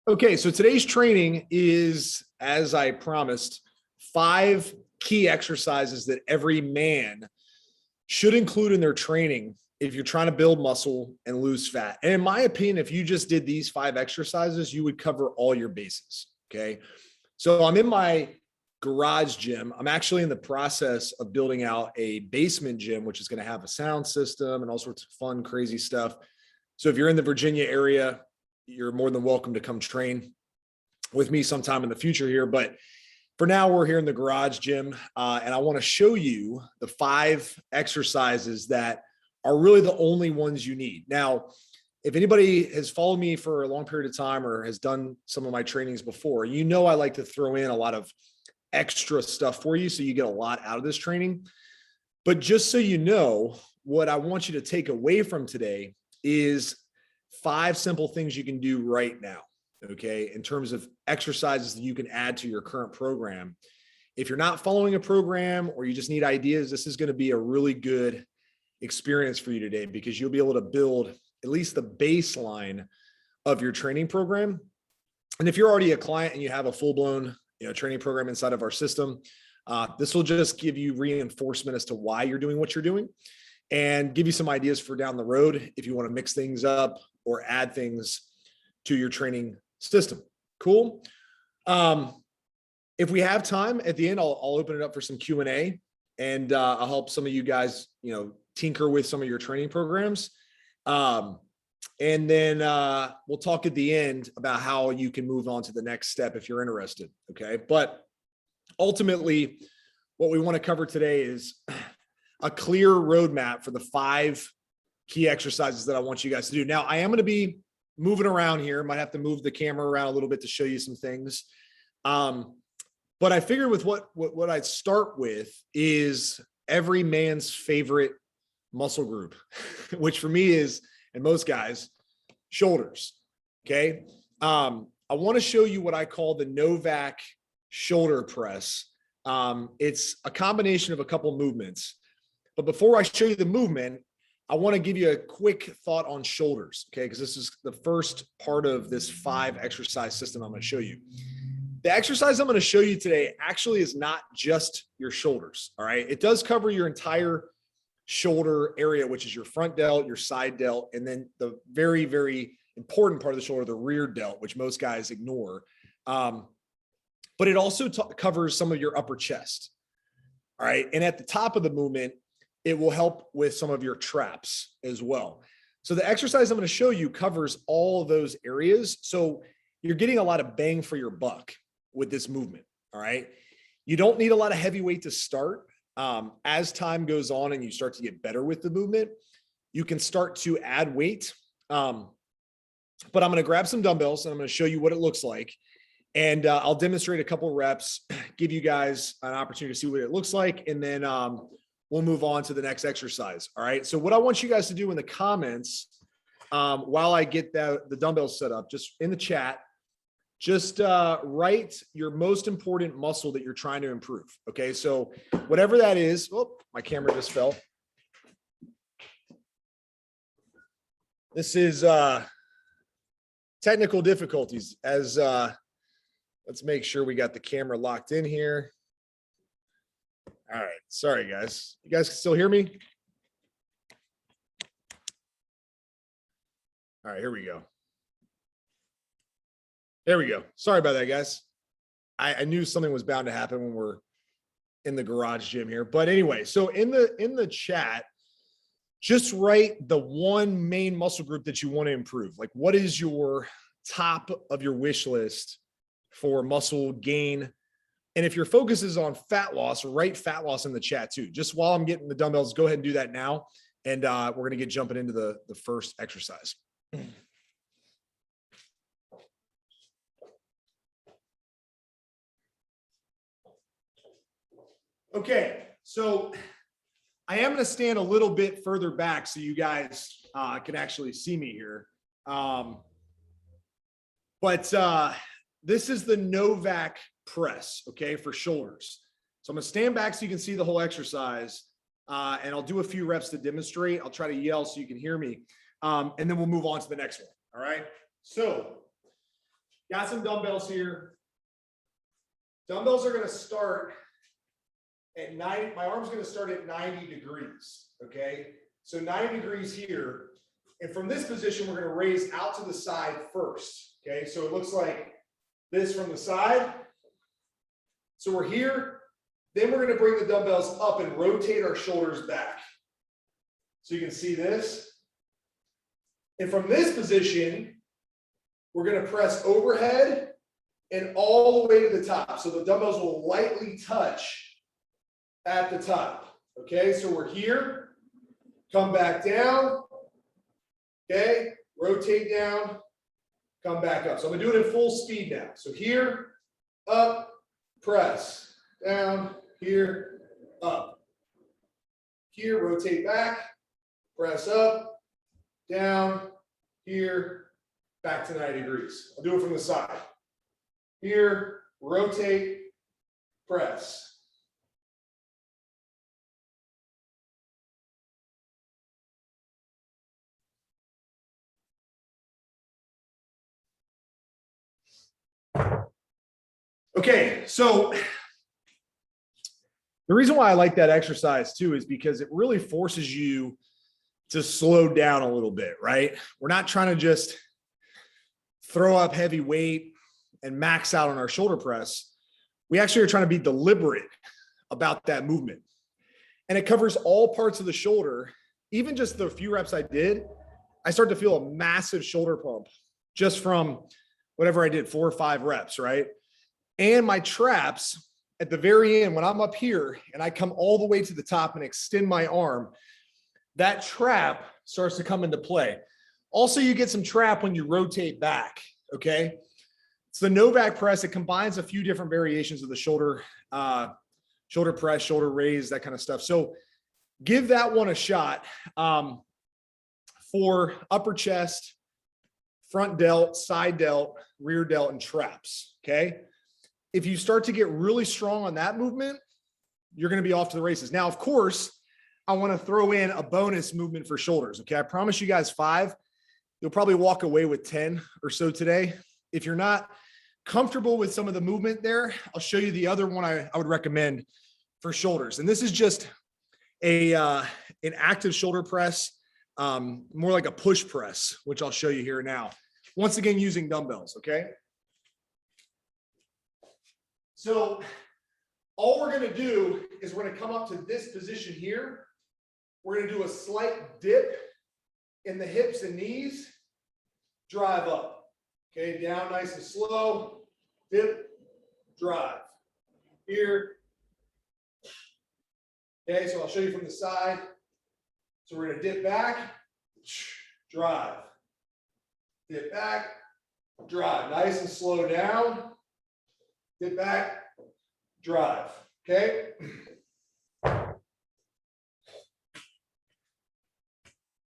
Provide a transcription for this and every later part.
Okay, so today's training is, as I promised, 5 key exercises that every man should include in their training if you're trying to build muscle and lose fat. And in my opinion, if you just did these 5 exercises, you would cover all your bases. Okay, so I'm in my garage gym. I'm actually in the process of building out a basement gym, which is going to have a sound system and all sorts of fun, crazy stuff. So if you're in the Virginia area, you're more than welcome to come train with me sometime in the future here. But for now, we're here in the garage gym, and I want to show you the 5 exercises that are really the only ones you need. Now, if anybody has followed me for a long period of time or has done some of my trainings before, you know I like to throw in a lot of extra stuff for you so you get a lot out of this training. But just so you know, what I want you to take away from today is 5 simple things you can do right now, okay, in terms of exercises that you can add to your current program. If you're not following a program or you just need ideas, this is going to be a really good experience for you today, because you'll be able to build at least the baseline of your training program. And if you're already a client and you have a full-blown training program inside of our system, this will just give you reinforcement as to why you're doing what you're doing and give you some ideas for down the road if you want to mix things up or add things to your training system. Cool. If we have time at the end, I'll open it up for some Q&A, and I'll help some of you guys, tinker with some of your training programs. And then we'll talk at the end about how you can move on to the next step if you're interested. Okay. But ultimately, what we want to cover today is a clear roadmap for the 5 key exercises that I want you guys to do. Now, I am going to be moving around here. Might have to move the camera around a little bit to show you some things. But I figured with what I'd start with is every man's favorite muscle group, which for me is, and most guys, shoulders. Okay. I want to show you what I call the Novak shoulder press. It's a combination of a couple movements, but before I show you the movement, I want to give you a quick thought on shoulders. Okay. Because this is the first part of this 5 exercise system I'm going to show you. The exercise I'm going to show you today actually is not just your shoulders. All right. It does cover your entire shoulder area, which is your front delt, your side delt, and then the very, very important part of the shoulder, the rear delt, which most guys ignore. But it also covers some of your upper chest. All right. And at the top of the movement, it will help with some of your traps as well. So the exercise I'm going to show you covers all of those areas. So you're getting a lot of bang for your buck with this movement. All right. You don't need a lot of heavy weight to start. As time goes on and you start to get better with the movement, you can start to add weight. But I'm going to grab some dumbbells and I'm going to show you what it looks like. And I'll demonstrate a couple reps, give you guys an opportunity to see what it looks like. And then we'll move on to the next exercise. All right. So what I want you guys to do in the comments, while I get the dumbbells set up, just in the chat, just write your most important muscle that you're trying to improve. Okay. So whatever that is, oh, my camera just fell. This is technical difficulties as let's make sure we got the camera locked in here. All right. Sorry, guys. You guys can still hear me? All right, here we go. There we go. Sorry about that, guys. I knew something was bound to happen when we're in the garage gym here. But anyway, so in the chat, just write the one main muscle group that you want to improve. Like, what is your top of your wish list for muscle gain? And if your focus is on fat loss, write fat loss in the chat too. Just while I'm getting the dumbbells, go ahead and do that now. And we're going to get jumping into the first exercise. Okay, so I am going to stand a little bit further back so you guys can actually see me here. But this is the Novak press, okay, for shoulders. So I'm going to stand back so you can see the whole exercise, and I'll do a few reps to demonstrate. I'll try to yell so you can hear me, and then we'll move on to the next one, all right? So Got some dumbbells here. Dumbbells are going to start at 90. My arm's going to start at 90 degrees. Okay. So 90 degrees here. And from this position, we're going to raise out to the side first. Okay. So it looks like this from the side. So we're here. Then we're going to bring the dumbbells up and rotate our shoulders back. So you can see this. And from this position, we're going to press overhead and all the way to the top. So the dumbbells will lightly touch at the top. Okay, so we're here, come back down. Okay, rotate down, come back up. So I'm going to do it in full speed now. So here, up, press, down, here, up. Here, rotate back, press up, down, here, back to 90 degrees. I'll do it from the side. Here, rotate, press. Okay, so the reason why I like that exercise too is because it really forces you to slow down a little bit, right? We're not trying to just throw up heavy weight and max out on our shoulder press. We actually are trying to be deliberate about that movement. And it covers all parts of the shoulder. Even just the few reps I did, I start to feel a massive shoulder pump just from whatever I did, 4 or 5 reps, right? And my traps at the very end, when I'm up here and I come all the way to the top and extend my arm, that trap starts to come into play. Also, you get some trap when you rotate back, okay? It's the Novak press. It combines a few different variations of the shoulder, shoulder press, shoulder raise, that kind of stuff. So give that one a shot for upper chest, front delt, side delt, rear delt, and traps, okay? If you start to get really strong on that movement, you're going to be off to the races. Now, of course, I want to throw in a bonus movement for shoulders, okay? I promise you guys 5. You'll probably walk away with 10 or so today. If you're not comfortable with some of the movement there, I'll show you the other one I would recommend for shoulders. And this is just an active shoulder press, more like a push press, which I'll show you here now. Once again, using dumbbells, okay? So all we're going to do is we're going to come up to this position here. We're going to do a slight dip in the hips and knees, drive up. Okay, down nice and slow, dip, drive. Here. Okay, so I'll show you from the side. So we're going to dip back, drive. Dip back, drive. Nice and slow down. Dip back, drive. Okay.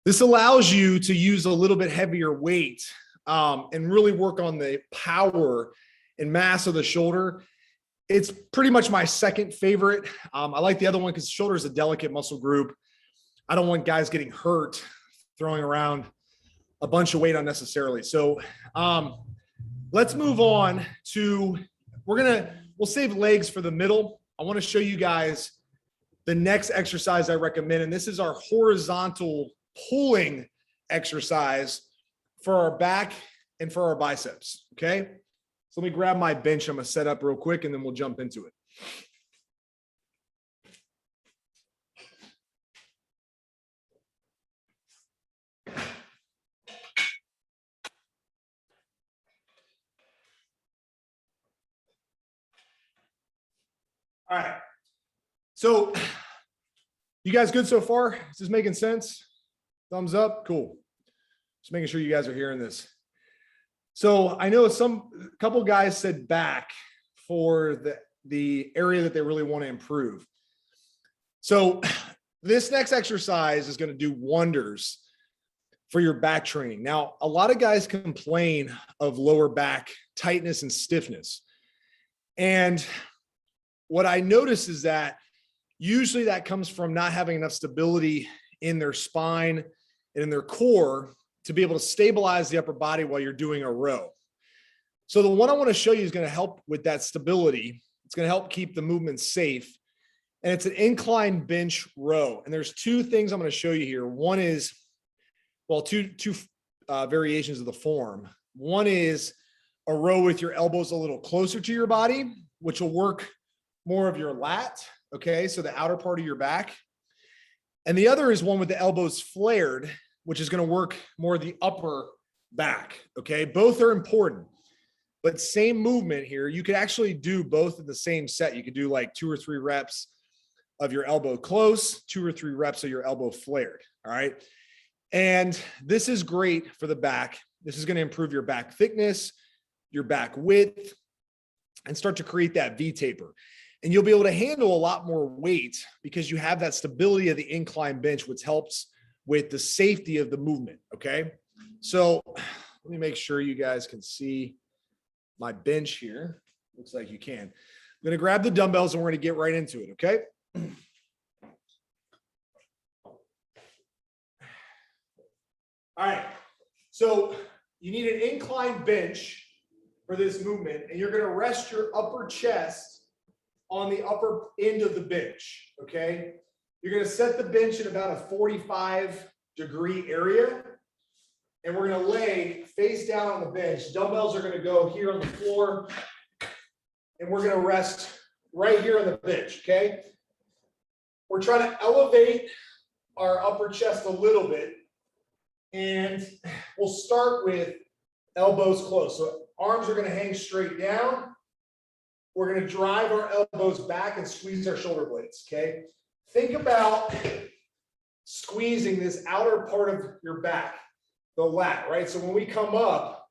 This allows you to use a little bit heavier weight and really work on the power and mass of the shoulder. It's pretty much my second favorite. I like the other one because shoulder is a delicate muscle group. I don't want guys getting hurt throwing around a bunch of weight unnecessarily. So let's move on to, we'll save legs for the middle. I want to show you guys the next exercise I recommend. And this is our horizontal pulling exercise for our back and for our biceps. Okay. So let me grab my bench. I'm going to set up real quick and then we'll jump into it. All right. So you guys good so far? Is this making sense? Thumbs up. Cool. Just making sure you guys are hearing this. So I know a couple guys said back for the area that they really want to improve. So this next exercise is going to do wonders for your back training. Now, a lot of guys complain of lower back tightness and stiffness. And what I notice is that usually that comes from not having enough stability in their spine and in their core to be able to stabilize the upper body while you're doing a row. So the one I want to show you is going to help with that stability. It's going to help keep the movement safe. And it's an incline bench row. And there's two things I'm going to show you here. One is, well, two variations of the form. One is a row with your elbows a little closer to your body, which will work more of your lat. Okay. So the outer part of your back. And the other is one with the elbows flared, which is going to work more the upper back. Okay. Both are important, but same movement here. You could actually do both in the same set. You could do like 2 or 3 reps of your elbow close, 2 or 3 reps of your elbow flared. All right. And this is great for the back. This is going to improve your back thickness, your back width, and start to create that V taper. And you'll be able to handle a lot more weight because you have that stability of the incline bench, which helps with the safety of the movement. Okay. So let me make sure you guys can see my bench here. Looks like you can. I'm going to grab the dumbbells and we're going to get right into it. Okay. All right. So you need an incline bench for this movement, and you're going to rest your upper chest on the upper end of the bench. Okay. You're going to set the bench in about a 45-degree area. And we're going to lay face down on the bench. Dumbbells are going to go here on the floor. And we're going to rest right here on the bench. Okay. We're trying to elevate our upper chest a little bit. And we'll start with elbows close. So arms are going to hang straight down. We're going to drive our elbows back and squeeze our shoulder blades. Okay. Think about squeezing this outer part of your back, the lat, right? So when we come up,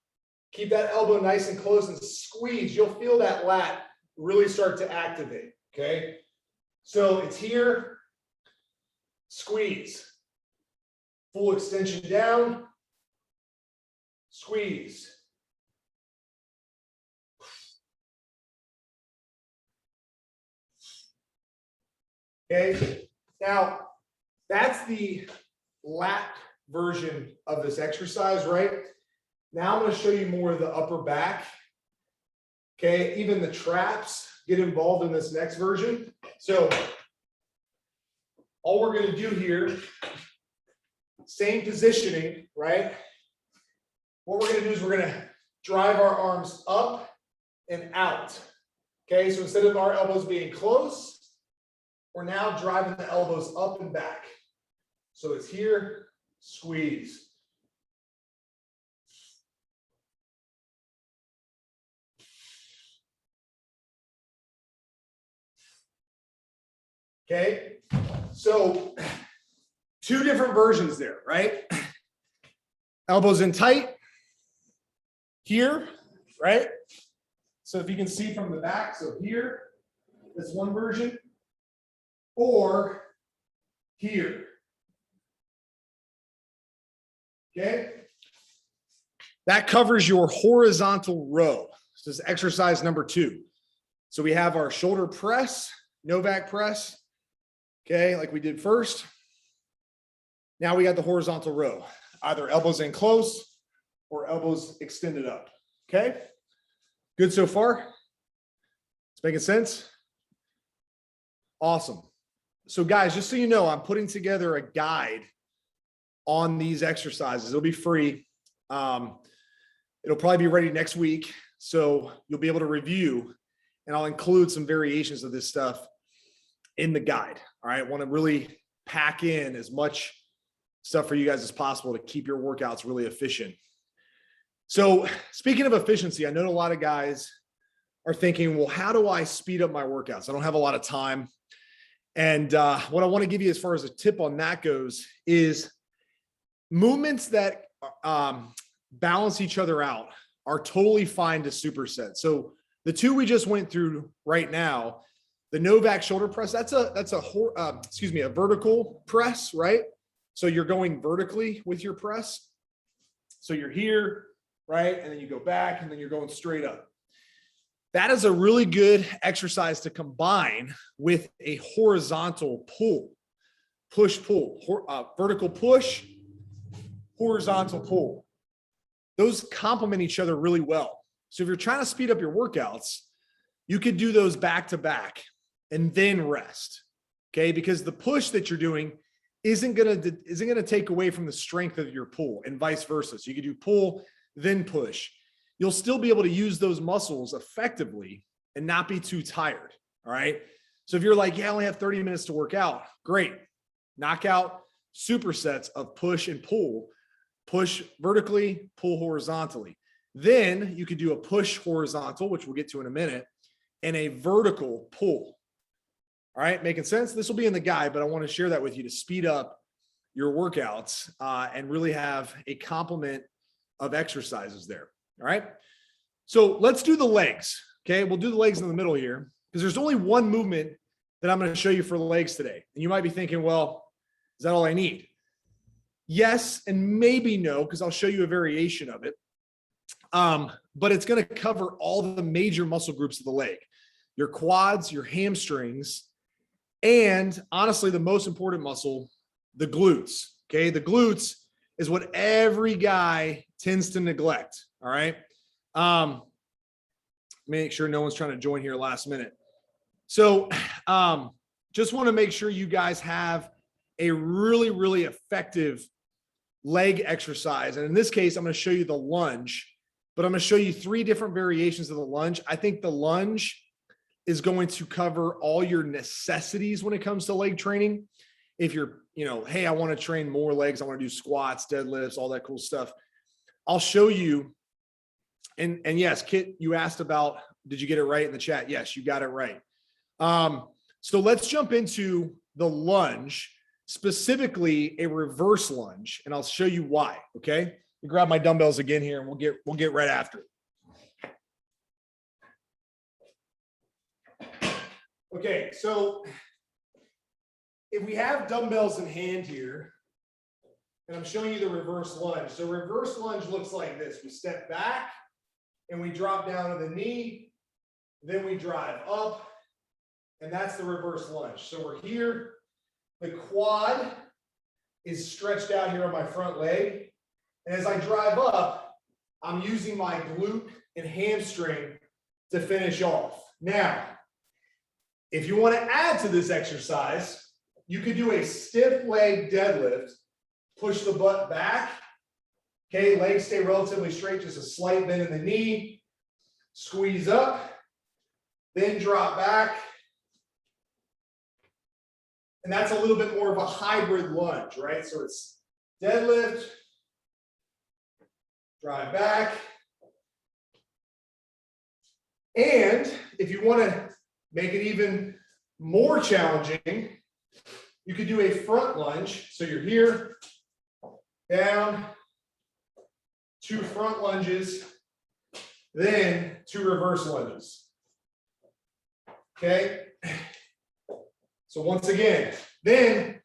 keep that elbow nice and close and squeeze. You'll feel that lat really start to activate. Okay. So it's here, squeeze. Full extension down, squeeze. Okay, now that's the lat version of this exercise, right? Now I'm going to show you more of the upper back. Okay, even the traps get involved in this next version. So all we're going to do here, same positioning, right? What we're going to do is we're going to drive our arms up and out. Okay, so instead of our elbows being close, we're now driving the elbows up and back. So it's here, squeeze. Okay, so 2 different versions there, right? Elbows in tight here, right? So if you can see from the back, so here, that's one version, or here. Okay, that covers your horizontal row. This is exercise number 2. So we have our shoulder press, Novak press, okay, like we did first. Now we got the horizontal row, either elbows in close or elbows extended up. Okay, good so far? It's making sense? Awesome. So guys, just so you know, I'm putting together a guide on these exercises. It'll be free. It'll probably be ready next week. So you'll be able to review, and I'll include some variations of this stuff in the guide. All right. I want to really pack in as much stuff for you guys as possible to keep your workouts really efficient. So speaking of efficiency, I know a lot of guys are thinking, well, how do I speed up my workouts? I don't have a lot of time. And what I want to give you as far as a tip on that goes is movements that balance each other out are totally fine to superset. So the 2 we just went through right now, the Novak shoulder press, that's a vertical press, right? So you're going vertically with your press. So you're here, right? And then you go back and then you're going straight up. That is a really good exercise to combine with a horizontal pull, push-pull, vertical push, horizontal pull. Those complement each other really well. So if you're trying to speed up your workouts, you could do those back to back and then rest. Okay. Because the push that you're doing isn't going to take away from the strength of your pull, and vice versa. So you could do pull, then push. You'll still be able to use those muscles effectively and not be too tired. All right. So if you're like, yeah, I only have 30 minutes to work out, great. Knock out supersets of push and pull. Push vertically, pull horizontally. Then you could do a push horizontal, which we'll get to in a minute, and a vertical pull. All right, making sense? This will be in the guide, but I want to share that with you to speed up your workouts and really have a complement of exercises there. All right. So let's do the legs. Okay. We'll do the legs in the middle here because there's only one movement that I'm going to show you for the legs today. And you might be thinking, well, is that all I need? Yes, and maybe no, because I'll show you a variation of it. But it's going to cover all the major muscle groups of the leg, your quads, your hamstrings, and honestly, the most important muscle, the glutes. Okay. The glutes is what every guy tends to neglect. All right. Make sure no one's trying to join here last minute. So just want to make sure you guys have a really, really effective leg exercise. And in this case, I'm going to show you the lunge, but I'm going to show you 3 different variations of the lunge. I think the lunge is going to cover all your necessities when it comes to leg training. If you're, hey, I want to train more legs, I want to do squats, deadlifts, all that cool stuff. I'll show you. And yes, Kit, you asked about, did you get it right in the chat? Yes, you got it right. So let's jump into the lunge, specifically a reverse lunge, and I'll show you why. Okay. Let me grab my dumbbells again here and we'll get right after it. Okay, so if we have dumbbells in hand here, and I'm showing you the reverse lunge. So reverse lunge looks like this. We step back and we drop down to the knee, then we drive up, and that's the reverse lunge. So we're here, the quad is stretched out here on my front leg, and as I drive up, I'm using my glute and hamstring to finish off. Now, if you want to add to this exercise, you could do a stiff leg deadlift, push the butt back. Okay, legs stay relatively straight, just a slight bend in the knee, squeeze up, then drop back. And that's a little bit more of a hybrid lunge, right? So it's deadlift, drive back. And if you want to make it even more challenging, you could do a front lunge. So you're here, down, 2 front lunges, then 2 reverse lunges. Okay. So once again, then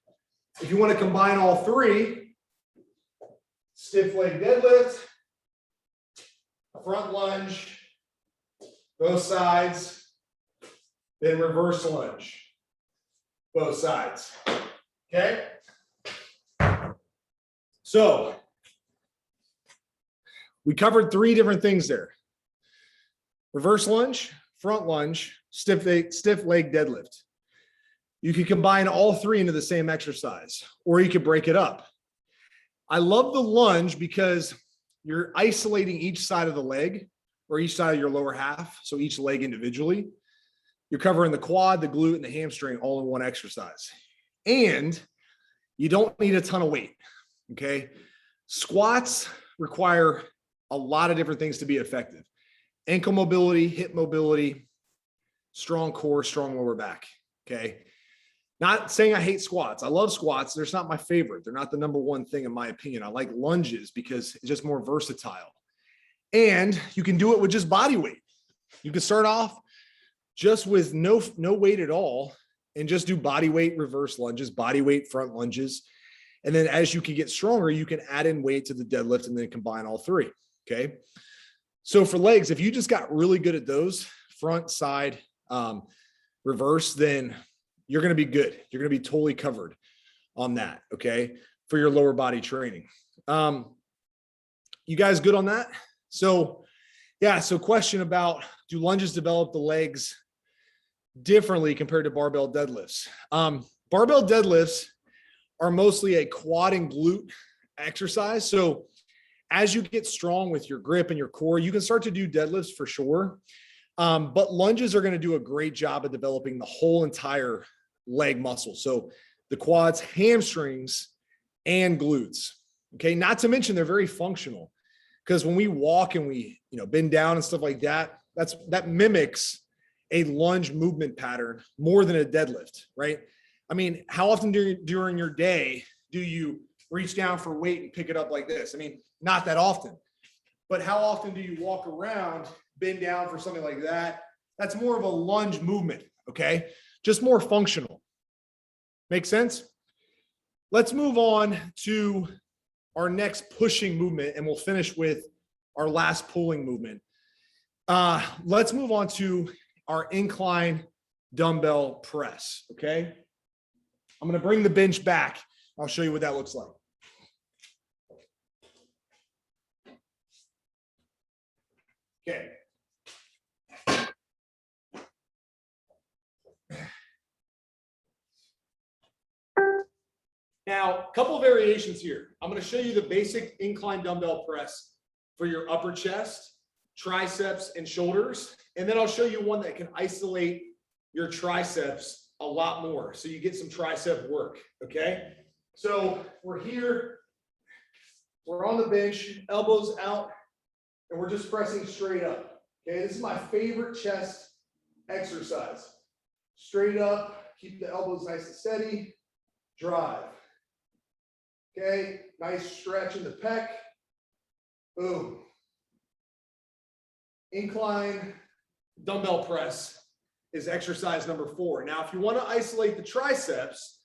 if you want to combine all 3, stiff leg deadlift, front lunge, both sides, then reverse lunge, both sides. Okay. So we covered 3 different things there. Reverse lunge, front lunge, stiff leg deadlift. You can combine all 3 into the same exercise, or you could break it up. I love the lunge because you're isolating each side of the leg or each side of your lower half. So each leg individually. You're covering the quad, the glute, and the hamstring all in one exercise. And you don't need a ton of weight. Okay. Squats require a lot of different things to be effective. Ankle mobility, hip mobility, strong core, strong lower back. Okay. Not saying I hate squats. I love squats. They're not my favorite. They're not the number one thing in my opinion. I like lunges because it's just more versatile. And you can do it with just body weight. You can start off just with no weight at all and just do body weight reverse lunges, body weight front lunges. And then as you can get stronger, you can add in weight to the deadlift and then combine all 3. Okay. So for legs, if you just got really good at those front, side, reverse, then you're going to be good. You're going to be totally covered on that. Okay. For your lower body training. You guys good on that? So Yeah. So question about, do lunges develop the legs differently compared to barbell deadlifts? Barbell deadlifts are mostly a quad and glute exercise. So as you get strong with your grip and your core, you can start to do deadlifts for sure. But lunges are going to do a great job of developing the whole entire leg muscle. So the quads, hamstrings, and glutes. Okay. Not to mention they're very functional, because when we walk and we, bend down and stuff like that, that mimics a lunge movement pattern more than a deadlift, right? I mean, how often during your day do you reach down for weight and pick it up like this? I mean, not that often. But how often do you walk around, bend down for something like that? That's more of a lunge movement, okay? Just more functional. Make sense? Let's move on to our next pushing movement, and we'll finish with our last pulling movement. Let's move on to our incline dumbbell press, okay? I'm going to bring the bench back. I'll show you what that looks like. Okay. Now, a couple of variations here. I'm going to show you the basic incline dumbbell press for your upper chest, triceps, and shoulders. And then I'll show you one that can isolate your triceps a lot more, so you get some tricep work, okay? So we're here, we're on the bench, elbows out, and we're just pressing straight up, okay? This is my favorite chest exercise. Straight up, keep the elbows nice and steady, drive. Okay, nice stretch in the pec, boom. Incline dumbbell press is exercise number 4. Now, if you want to isolate the triceps,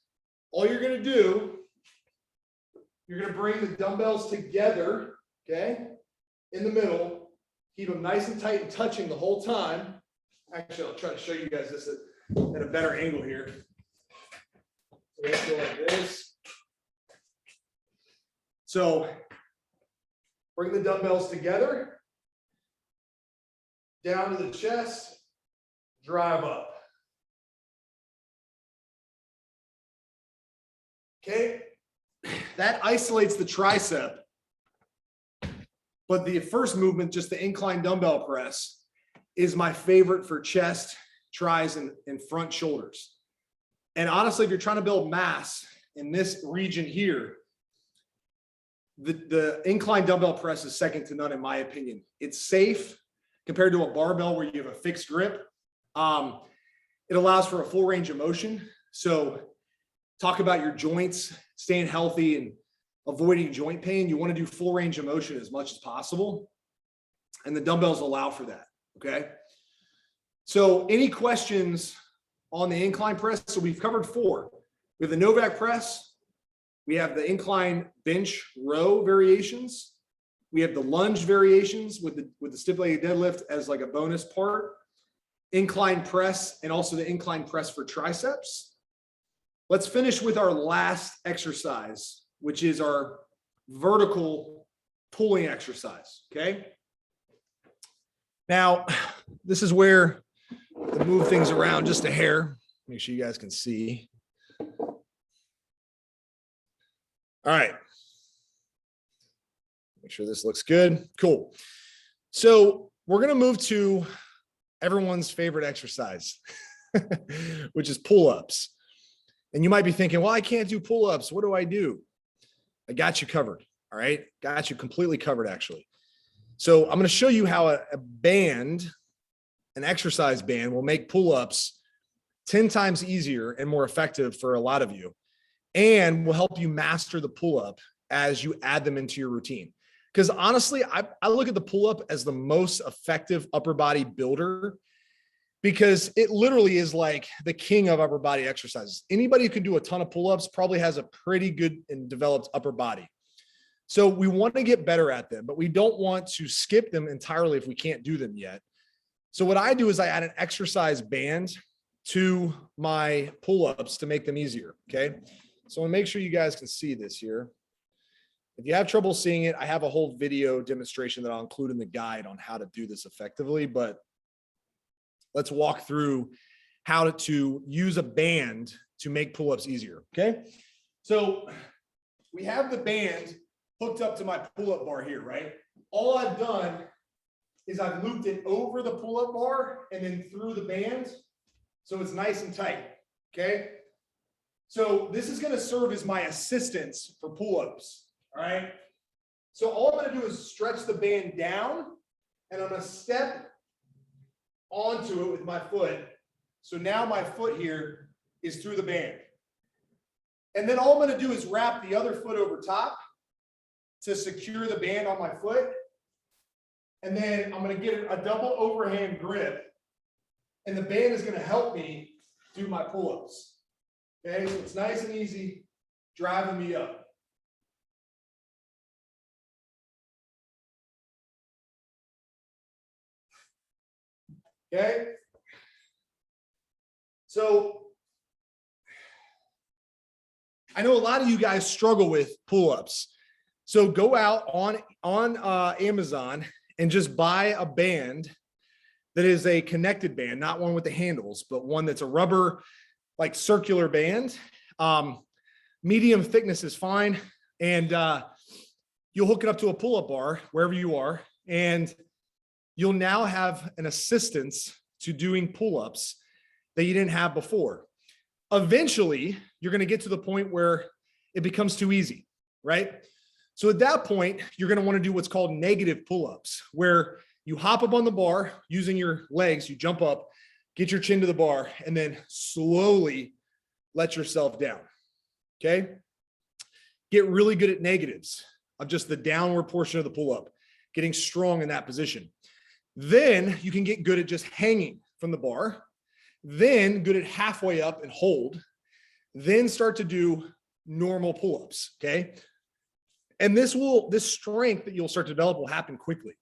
all you're going to do, you're going to bring the dumbbells together, okay, in the middle, keep them nice and tight and touching the whole time. Actually, I'll try to show you guys this at a better angle here. So let's go like this. So bring the dumbbells together, down to the chest, drive up. Okay, that isolates the tricep, but the first movement, just the incline dumbbell press, is my favorite for chest, tris, and front shoulders. And honestly, if you're trying to build mass in this region here, the incline dumbbell press is second to none, in my opinion. It's safe compared to a barbell where you have a fixed grip. It allows for a full range of motion. So talk about your joints, staying healthy and avoiding joint pain. You want to do full range of motion as much as possible. And the dumbbells allow for that, okay? So any questions on the incline press? So we've covered 4. We have the Novak press. We have the incline bench row variations. We have the lunge variations with the stipulated deadlift as like a bonus part. Incline press, and also the incline press for triceps. Let's finish with our last exercise, which is our vertical pulling exercise, okay? Now, this is where to move things around just a hair. Make sure you guys can see. All right. Make sure this looks good. Cool. So we're going to move to everyone's favorite exercise, which is pull-ups. And you might be thinking, well, I can't do pull-ups. What do I do? I got you covered. All right. Got you completely covered, actually. So I'm going to show you how a band, an exercise band, will make pull-ups 10 times easier and more effective for a lot of you, and will help you master the pull-up as you add them into your routine. Because honestly, I look at the pull-up as the most effective upper body builder, because it literally is like the king of upper body exercises. Anybody who can do a ton of pull-ups probably has a pretty good and developed upper body. So we want to get better at them, but we don't want to skip them entirely if we can't do them yet. So what I do is I add an exercise band to my pull-ups to make them easier, okay? So I want to make sure you guys can see this here. If you have trouble seeing it, I have a whole video demonstration that I'll include in the guide on how to do this effectively, but let's walk through how to use a band to make pull-ups easier, okay? So we have the band hooked up to my pull-up bar here, right? All I've done is I've looped it over the pull-up bar and then through the band, so it's nice and tight, okay? So this is gonna serve as my assistance for pull-ups, all right? So all I'm gonna do is stretch the band down and I'm gonna step onto it with my foot. So now my foot here is through the band. And then all I'm gonna do is wrap the other foot over top to secure the band on my foot. And then I'm gonna get a double overhand grip and the band is gonna help me do my pull-ups. Okay, so it's nice and easy, driving me up. Okay, so I know a lot of you guys struggle with pull-ups. So go out on Amazon and just buy a band that is a connected band, not one with the handles, but one that's a rubber, like circular band. Medium thickness is fine. And you'll hook it up to a pull-up bar wherever you are. And you'll now have an assistance to doing pull-ups that you didn't have before. Eventually, you're going to get to the point where it becomes too easy, right? So at that point, you're going to want to do what's called negative pull-ups, where you hop up on the bar using your legs, you jump up, get your chin to the bar, and then slowly let yourself down, okay? Get really good at negatives of just the downward portion of the pull-up, getting strong in that position. Then you can get good at just hanging from the bar, then good at halfway up and hold, then start to do normal pull-ups, okay? And this strength that you'll start to develop will happen quickly.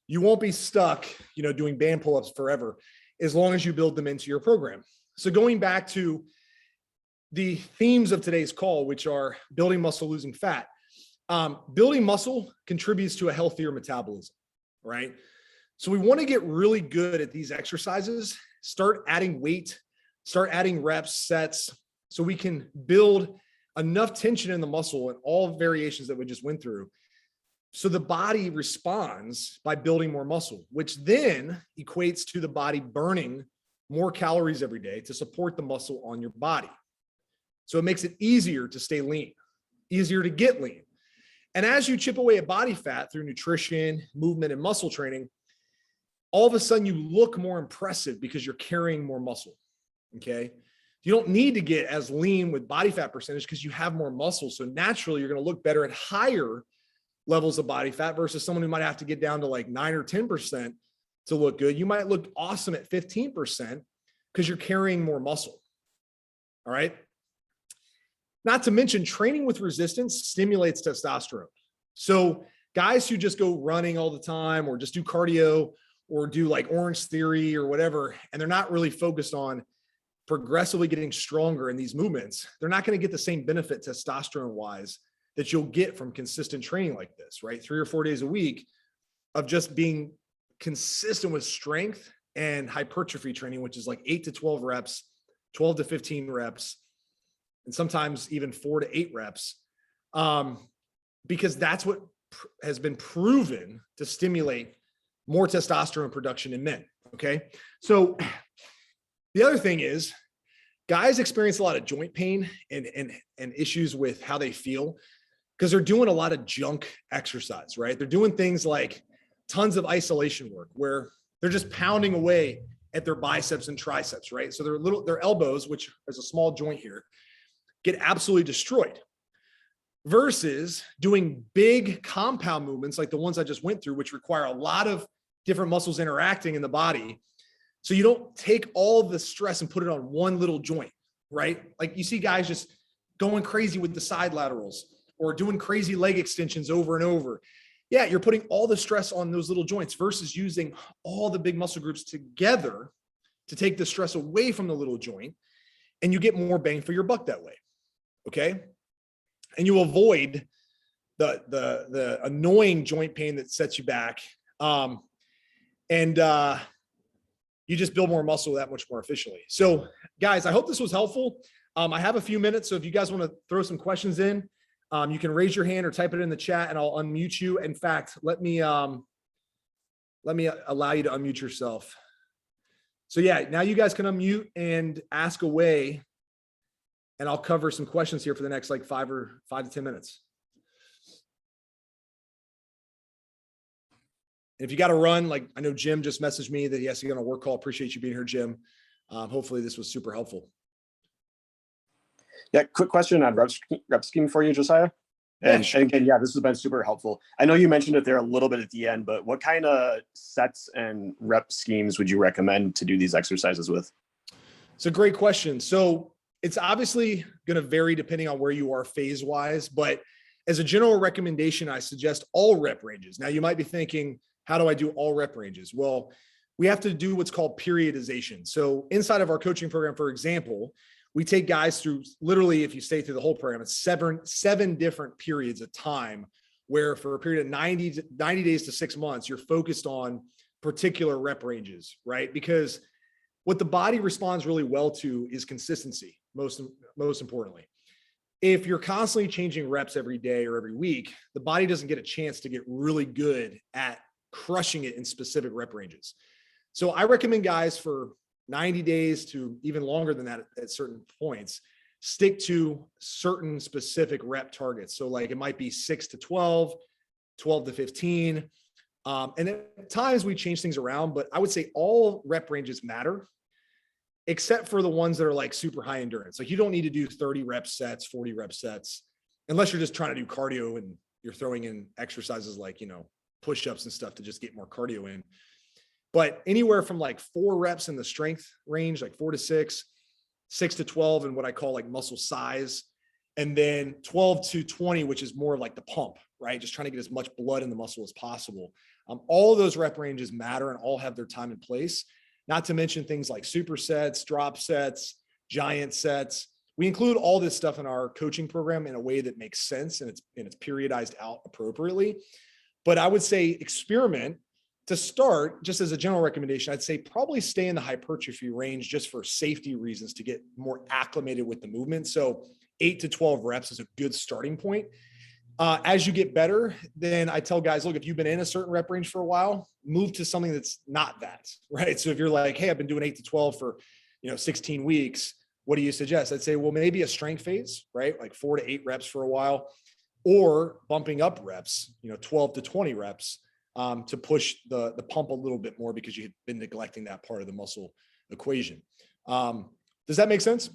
You won't be stuck, doing band pull-ups forever as long as you build them into your program. So going back to the themes of today's call, which are building muscle, losing fat. Building muscle contributes to a healthier metabolism, right? So we want to get really good at these exercises, start adding weight, start adding reps, sets, so we can build enough tension in the muscle and all variations that we just went through. So the body responds by building more muscle, which then equates to the body burning more calories every day to support the muscle on your body. So it makes it easier to stay lean, easier to get lean. And as you chip away at body fat through nutrition, movement, and muscle training, all of a sudden you look more impressive because you're carrying more muscle, okay? You don't need to get as lean with body fat percentage because you have more muscle. So naturally, you're going to look better at higher levels of body fat versus someone who might have to get down to like 9 or 10% to look good. You might look awesome at 15% because you're carrying more muscle, all right? Not to mention training with resistance stimulates testosterone. So guys who just go running all the time or just do cardio or do like Orange Theory or whatever, and they're not really focused on progressively getting stronger in these movements, they're not going to get the same benefit testosterone wise that you'll get from consistent training like this, right? 3 or 4 days a week of just being consistent with strength and hypertrophy training, which is like 8 to 12 reps, 12 to 15 reps, and sometimes even 4 to 8 reps, because that's what has been proven to stimulate more testosterone production in men, okay? So the other thing is guys experience a lot of joint pain and issues with how they feel because they're doing a lot of junk exercise, right? They're doing things like tons of isolation work where they're just pounding away at their biceps and triceps, right? So their elbows, which is a small joint here, get absolutely destroyed versus doing big compound movements like the ones I just went through, which require a lot of different muscles interacting in the body. So you don't take all the stress and put it on one little joint, right? Like you see guys just going crazy with the side laterals or doing crazy leg extensions over and over. Yeah, you're putting all the stress on those little joints versus using all the big muscle groups together to take the stress away from the little joint, and you get more bang for your buck that way, okay? And you avoid the annoying joint pain that sets you back. And you just build more muscle that much more efficiently. So guys, I hope this was helpful. I have a few minutes. So if you guys want to throw some questions in, you can raise your hand or type it in the chat and I'll unmute you. In fact, let me allow you to unmute yourself. So yeah, now you guys can unmute and ask away and I'll cover some questions here for the next like 5 to 10 minutes. If you got to run, like I know Jim just messaged me that he has to get on a work call. Appreciate you being here, Jim. Hopefully this was super helpful. Yeah, quick question on rep scheme for you, Josiah. And, sure. and again, yeah, this has been super helpful. I know you mentioned it there a little bit at the end, but what kind of sets and rep schemes would you recommend to do these exercises with? It's a great question. So it's obviously going to vary depending on where you are phase wise, but as a general recommendation, I suggest all rep ranges. Now you might be thinking, how do I do all rep ranges? Well, we have to do what's called periodization. So inside of our coaching program, for example, we take guys through literally, if you stay through the whole program, it's seven different periods of time where for a period of 90 days to 6 months, you're focused on particular rep ranges, right? Because what the body responds really well to is consistency, most importantly. If you're constantly changing reps every day or every week, the body doesn't get a chance to get really good at crushing it in specific rep ranges. So I recommend guys for 90 days to even longer than that at certain points, stick to certain specific rep targets. So like it might be 6 to 12, 12 to 15. And at times we change things around, but I would say all rep ranges matter, except for the ones that are like super high endurance. Like you don't need to do 30 rep sets, 40 rep sets, unless you're just trying to do cardio and you're throwing in exercises like, push-ups and stuff to just get more cardio in. But anywhere from like 4 reps in the strength range, like 4 to 6, 6 to 12, and what I call like muscle size, and then 12 to 20, which is more like the pump, right? Just trying to get as much blood in the muscle as possible. All of those rep ranges matter and all have their time and place, not to mention things like supersets, drop sets, giant sets. We include all this stuff in our coaching program in a way that makes sense and it's periodized out appropriately. But I would say experiment. To start, just as a general recommendation, I'd say probably stay in the hypertrophy range just for safety reasons to get more acclimated with the movement. So 8 to 12 reps is a good starting point. As you get better, then I tell guys, look, if you've been in a certain rep range for a while, move to something that's not that, right? So if you're like, hey, I've been doing 8 to 12 for 16 weeks, what do you suggest? I'd say, well, maybe a strength phase, right? Like 4 to 8 reps for a while, or bumping up reps, 12 to 20 reps. To push the pump a little bit more because you've been neglecting that part of the muscle equation. Does that make sense?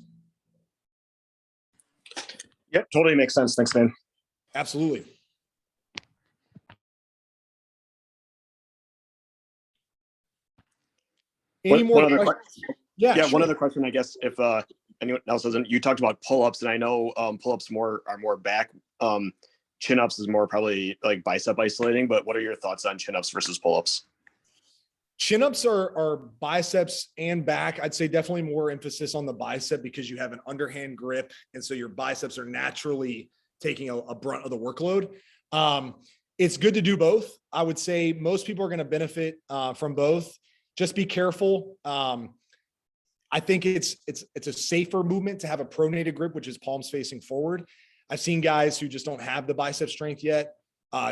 Yep, totally makes sense. Thanks, man. Absolutely. Any more questions? Yeah, sure. One other question, I guess, if anyone else doesn't. You talked about pull-ups, and I know pull-ups are more back. Chin-ups is more probably like bicep isolating, but what are your thoughts on chin-ups versus pull-ups? Chin-ups are biceps and back. I'd say definitely more emphasis on the bicep because you have an underhand grip. And so your biceps are naturally taking a brunt of the workload. It's good to do both. I would say most people are going to benefit from both. Just be careful. I think it's a safer movement to have a pronated grip, which is palms facing forward. I've seen guys who just don't have the bicep strength yet,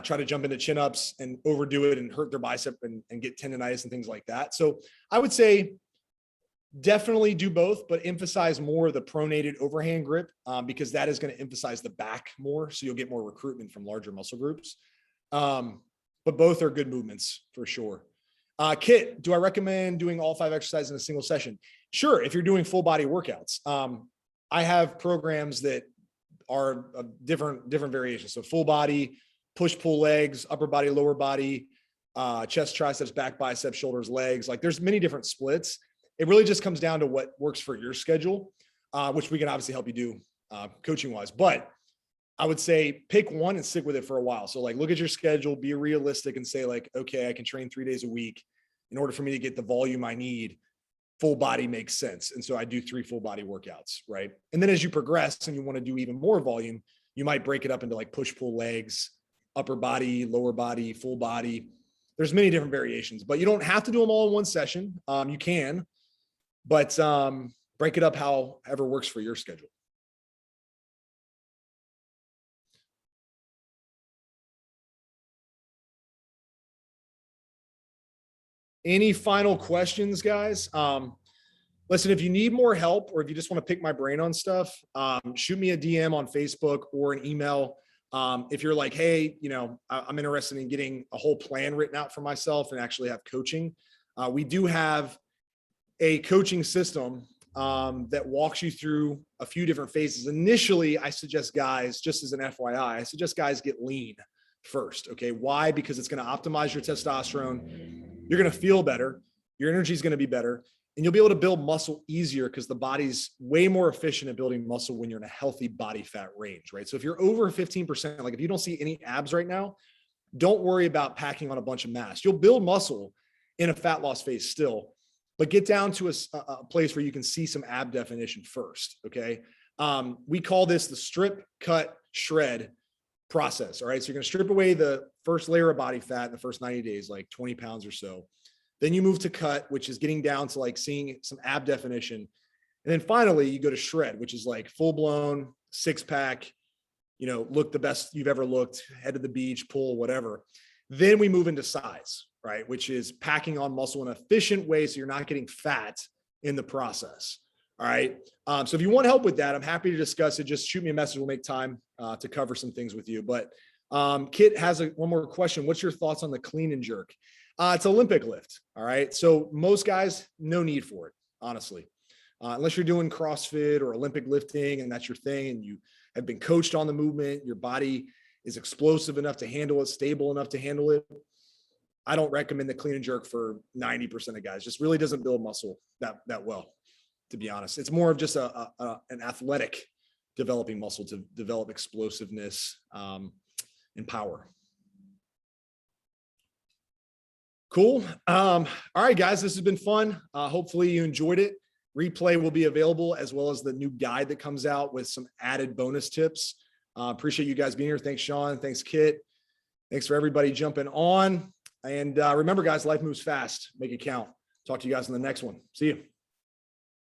try to jump into chin-ups and overdo it and hurt their bicep and get tendonitis and things like that. So I would say definitely do both, but emphasize more the pronated overhand grip because that is going to emphasize the back more. So you'll get more recruitment from larger muscle groups. But both are good movements for sure. Kit, do I recommend doing all 5 exercises in a single session? Sure. If you're doing full body workouts, I have programs that are different variations. So full body, push, pull legs, upper body, lower body, chest, triceps, back, biceps, shoulders, legs. Like there's many different splits. It really just comes down to what works for your schedule, which we can obviously help you do coaching wise. But I would say pick one and stick with it for a while. So like look at your schedule, be realistic and say like, okay, I can train 3 days a week. In order for me to get the volume I need, full body makes sense. And so I do 3 full body workouts, right? And then as you progress and you want to do even more volume, you might break it up into like push, pull legs, upper body, lower body, full body. There's many different variations, but you don't have to do them all in one session. You can, but break it up however works for your schedule. Any final questions, guys? Listen, if you need more help or if you just want to pick my brain on stuff, shoot me a DM on Facebook or an email. If you're like, hey, I'm interested in getting a whole plan written out for myself and actually have coaching. We do have a coaching system that walks you through a few different phases. Initially, I suggest guys, just as an FYI, I suggest guys get lean first. Okay. Why? Because it's going to optimize your testosterone. You're going to feel better. Your energy is going to be better. And you'll be able to build muscle easier because the body's way more efficient at building muscle when you're in a healthy body fat range, right? So if you're over 15%, like if you don't see any abs right now, don't worry about packing on a bunch of mass. You'll build muscle in a fat loss phase still, but get down to a place where you can see some ab definition first, okay? We call this the strip, cut, shred process, all right? So you're gonna strip away the first layer of body fat in the first 90 days, like 20 pounds or so. Then you move to cut, which is getting down to like seeing some ab definition. And then finally you go to shred, which is like full blown 6-pack, look the best you've ever looked, head to the beach, pull, whatever. Then we move into size, right? Which is packing on muscle in an efficient way so you're not getting fat in the process. All right. So if you want help with that, I'm happy to discuss it. Just shoot me a message. We'll make time to cover some things with you. But Kit has one more question. What's your thoughts on the clean and jerk? It's Olympic lift. All right. So most guys, no need for it, honestly, unless you're doing CrossFit or Olympic lifting and that's your thing and you have been coached on the movement, your body is explosive enough to handle it, stable enough to handle it. I don't recommend the clean and jerk for 90% of guys. Just really doesn't build muscle that well, to be honest. It's more of just an athletic developing muscle to develop explosiveness and power. Cool. All right, guys, this has been fun. Hopefully you enjoyed it. Replay will be available as well as the new guide that comes out with some added bonus tips. Appreciate you guys being here. Thanks, Sean. Thanks, Kit. Thanks for everybody jumping on. And remember, guys, life moves fast. Make it count. Talk to you guys in the next one. See you.